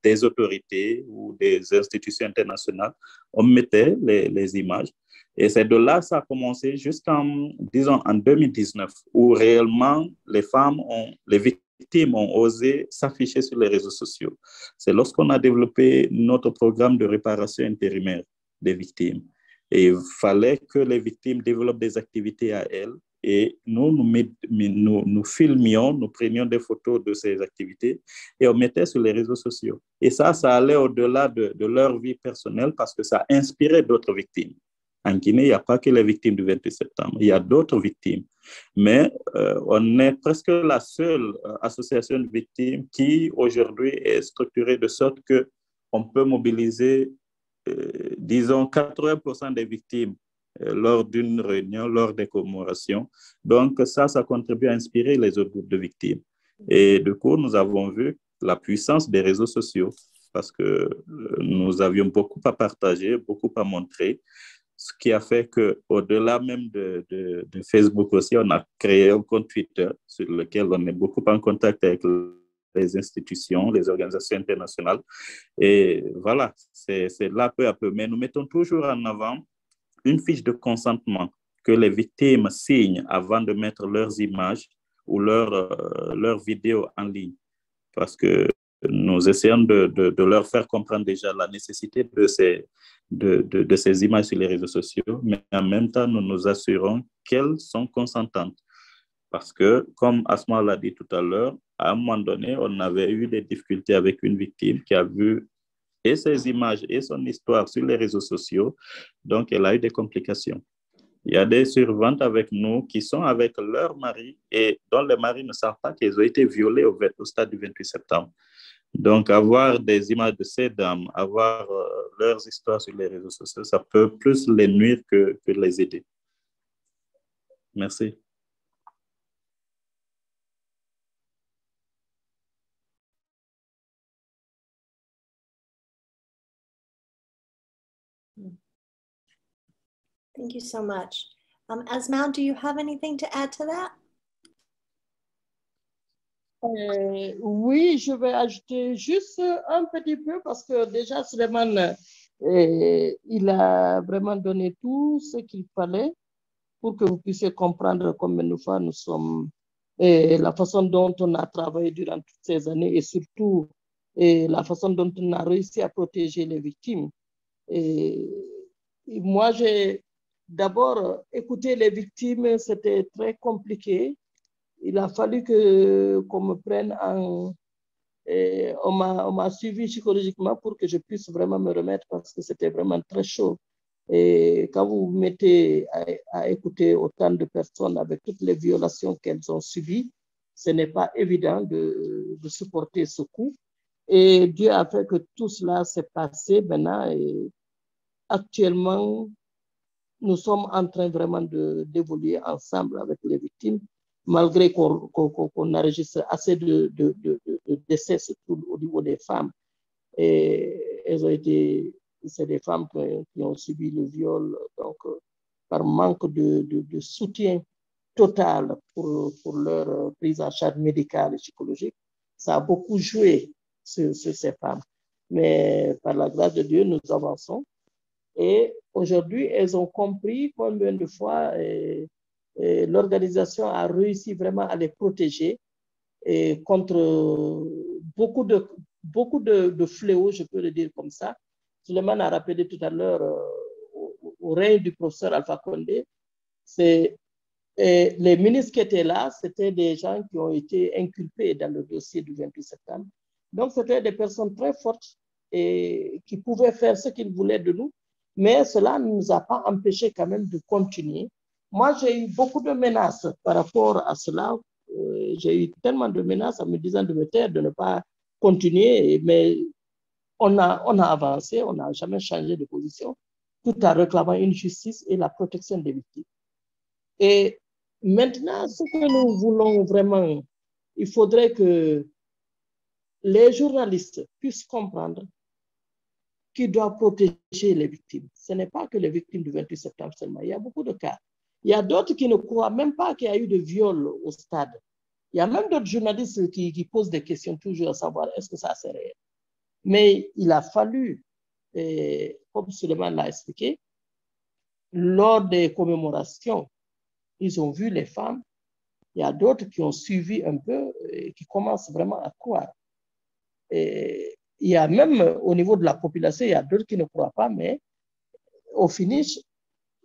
des autorités ou des institutions internationales, on mettait les images. Et c'est de là que ça a commencé jusqu'en, disons, en 2019, où réellement les victimes ont osé s'afficher sur les réseaux sociaux. C'est lorsqu'on a développé notre programme de réparation intérimaire des victimes. Et il fallait que les victimes développent des activités à elles. Et nous filmions, nous prenions des photos de ces activités et on mettait sur les réseaux sociaux. Et ça allait au-delà de leur vie personnelle parce que ça inspirait d'autres victimes. En Guinée, il n'y a pas que les victimes du 28 septembre, il y a d'autres victimes. Mais on est presque la seule association de victimes qui aujourd'hui est structurée de sorte qu'on peut mobiliser, disons, 80% des victimes lors d'une réunion, lors des commémorations. Donc, ça contribue à inspirer les autres groupes de victimes. Et du coup, nous avons vu la puissance des réseaux sociaux parce que nous avions beaucoup à partager, beaucoup à montrer, ce qui a fait qu'au-delà même de Facebook aussi, on a créé un compte Twitter sur lequel on est beaucoup en contact avec les institutions, les organisations internationales. Et voilà, c'est là peu à peu. Mais nous mettons toujours en avant une fiche de consentement que les victimes signent avant de mettre leurs images ou leurs vidéos en ligne. Parce que nous essayons de leur faire comprendre déjà la nécessité de ces images sur les réseaux sociaux, mais en même temps, nous nous assurons qu'elles sont consentantes. Parce que, comme Asma l'a dit tout à l'heure, à un moment donné, on avait eu des difficultés avec une victime qui a vu et ses images et son histoire sur les réseaux sociaux. Donc, elle a eu des complications. Il y a des survivantes avec nous qui sont avec leur mari et dont les maris ne savent pas qu'ils ont été violés au stade du 28 septembre. Donc, avoir des images de ces dames, avoir leurs histoires sur les réseaux sociaux, ça peut plus les nuire que les aider. Merci. Thank you so much. Asma, do you have anything to add to that? Oui, je vais ajouter juste un petit peu parce que déjà, Suleiman, il a vraiment donné tout ce qu'il fallait pour que vous puissiez comprendre combien de fois nous sommes, la façon dont on a travaillé durant toutes ces années et surtout la façon dont on a réussi à protéger les victimes. Et moi, j'ai d'abord écouté les victimes, c'était très compliqué. Il a fallu qu'on me prenne on m'a suivi psychologiquement pour que je puisse vraiment me remettre parce que c'était vraiment très chaud. Et quand vous vous mettez à écouter autant de personnes avec toutes les violations qu'elles ont subies, ce n'est pas évident de supporter ce coup. Et Dieu a fait que tout cela s'est passé maintenant. Et actuellement, nous sommes en train vraiment d'évoluer ensemble avec les victimes, malgré qu'on enregistre assez de décès, surtout au niveau des femmes. Et elles ont été, c'est des femmes qui ont subi le viol, donc par manque de soutien total pour leur prise en charge médicale et psychologique. Ça a beaucoup joué sur ces femmes. Mais par la grâce de Dieu, nous avançons. Et aujourd'hui, elles ont compris combien de fois l'organisation a réussi vraiment à les protéger contre beaucoup de fléaux, je peux le dire comme ça. Suleiman a rappelé tout à l'heure au règne du professeur Alpha Condé, les ministres qui étaient là, c'était des gens qui ont été inculpés dans le dossier du 28 septembre. Donc, c'était des personnes très fortes et qui pouvaient faire ce qu'ils voulaient de nous. Mais cela ne nous a pas empêché quand même de continuer. Moi, j'ai eu beaucoup de menaces par rapport à cela. J'ai eu tellement de menaces en me disant de me taire, de ne pas continuer. Mais on a avancé, on n'a jamais changé de position, tout en réclamant une justice et la protection des victimes. Et maintenant, ce que nous voulons vraiment, il faudrait que les journalistes puissent comprendre qui doit protéger les victimes. Ce n'est pas que les victimes du 28 septembre seulement. Il y a beaucoup de cas. Il y a d'autres qui ne croient même pas qu'il y a eu de viol au stade. Il y a même d'autres journalistes qui posent des questions toujours à savoir est-ce que ça c'est réel. Mais il a fallu, comme Suleiman l'a expliqué, lors des commémorations, ils ont vu les femmes. Il y a d'autres qui ont suivi un peu et qui commencent vraiment à croire. Et il y a même au niveau de la population, il y a d'autres qui ne croient pas, mais au finish,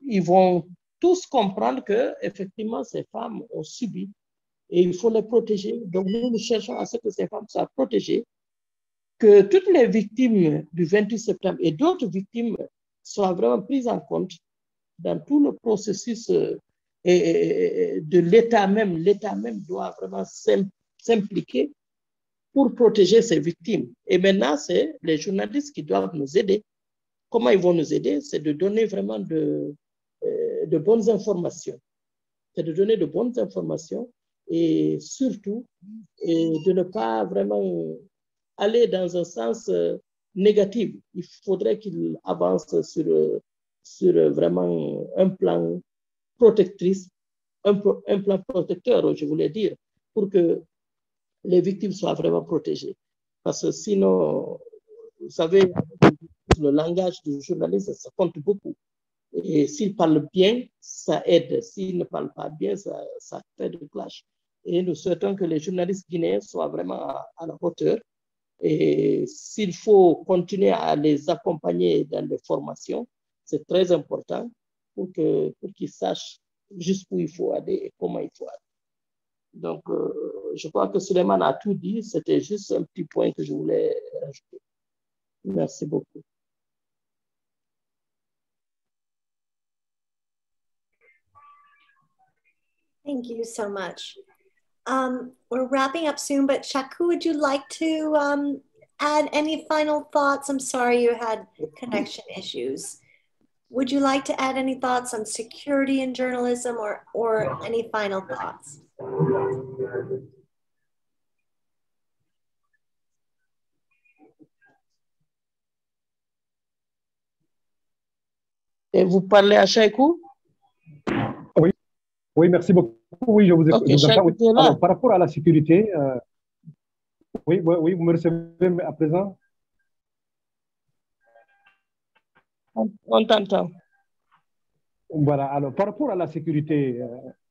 ils vont tous comprendre que effectivement ces femmes ont subi et il faut les protéger. Donc nous cherchons à ce que ces femmes soient protégées, que toutes les victimes du 28 septembre et d'autres victimes soient vraiment prises en compte dans tout le processus de l'État même. L'État même doit vraiment s'impliquer pour protéger ces victimes. Et maintenant, c'est les journalistes qui doivent nous aider. Comment ils vont nous aider? C'est de donner vraiment de bonnes informations. C'est de donner de bonnes informations et surtout de ne pas vraiment aller dans un sens négatif. Il faudrait qu'ils avancent sur vraiment un plan protectrice, un plan protecteur, je voulais dire, pour que les victimes soient vraiment protégées. Parce que sinon, vous savez, le langage du journaliste, ça compte beaucoup. Et s'il parle bien, ça aide. S'il ne parle pas bien, ça fait de clash. Et nous souhaitons que les journalistes guinéens soient vraiment à la hauteur. Et s'il faut continuer à les accompagner dans les formations, c'est très important pour qu'ils sachent jusqu'où il faut aller et comment il faut aller. Donc, je crois que Suleiman a tout dit. C'était juste un petit point que je voulais ajouter. Merci beaucoup. Thank you so much. We're wrapping up soon, but Shaku, would you like to add any final thoughts? I'm sorry you had connection issues. Would you like to add any thoughts on security in journalism or any final thoughts? Et vous parlez à Shaku? Oui, oui, merci beaucoup. Oui, je vous écoute. Okay, Alors, par rapport à la sécurité, oui, vous me recevez à présent? On t'entend. Voilà, alors par rapport à la sécurité,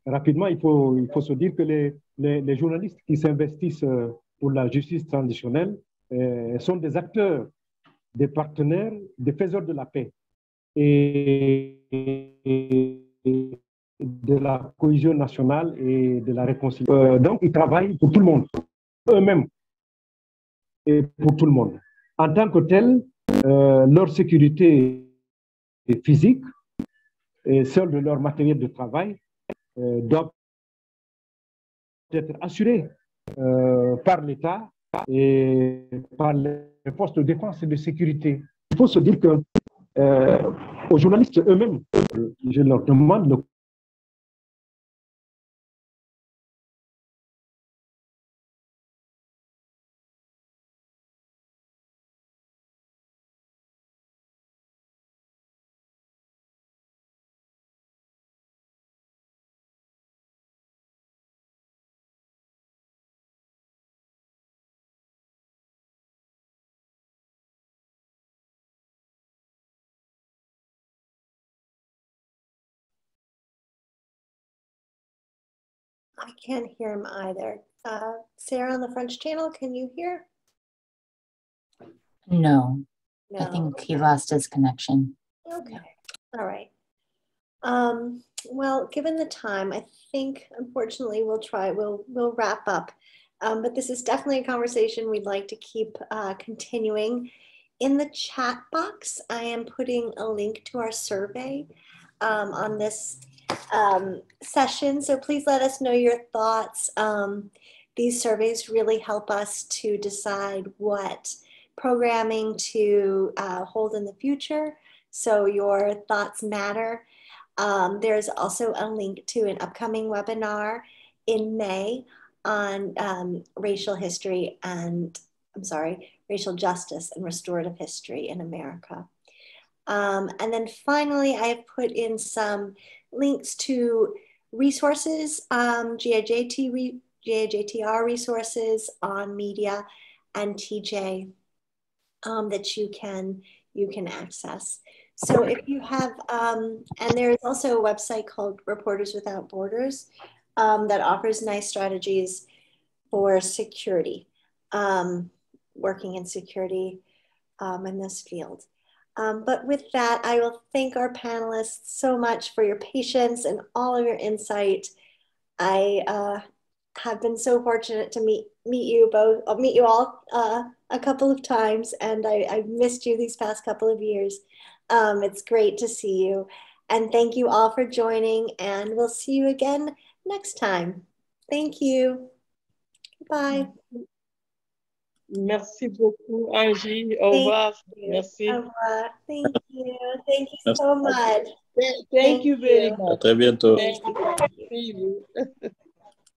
rapidement, il faut se dire que les journalistes qui s'investissent pour la justice traditionnelle sont des acteurs, des partenaires, des faiseurs de la paix et de la cohésion nationale et de la réconciliation. Donc, ils travaillent pour tout le monde, eux-mêmes et pour tout le monde. En tant que tel, leur sécurité physique et celle de leur matériel de travail doivent être assurés par l'État et par les forces de défense et de sécurité. Il faut se dire que aux journalistes eux-mêmes, je leur demande le I can't hear him either. Sarah on the French channel, can you hear? No, No. I think he lost his connection. Okay, all right. Well, given the time, I think unfortunately we'll wrap up. But this is definitely a conversation we'd like to keep continuing. In the chat box, I am putting a link to our survey on this session. So please let us know your thoughts. These surveys really help us to decide what programming to hold in the future. So your thoughts matter. There's also a link to an upcoming webinar in May on racial justice and restorative history in America. And then finally, I have put in some links to resources, GIJTR resources on media and TJ that you can access. So if you have, and there's also a website called Reporters Without Borders that offers nice strategies for security, working in security in this field. But with that, I will thank our panelists so much for your patience and all of your insight. I have been so fortunate to meet you all a couple of times, and I've missed you these past couple of years. It's great to see you, and thank you all for joining, and we'll see you again next time. Thank you. Bye. Merci beaucoup, Angie. Au revoir. Merci. Au revoir. Thank you. Thank you so much. Thank you very much. À très bientôt. Thank you.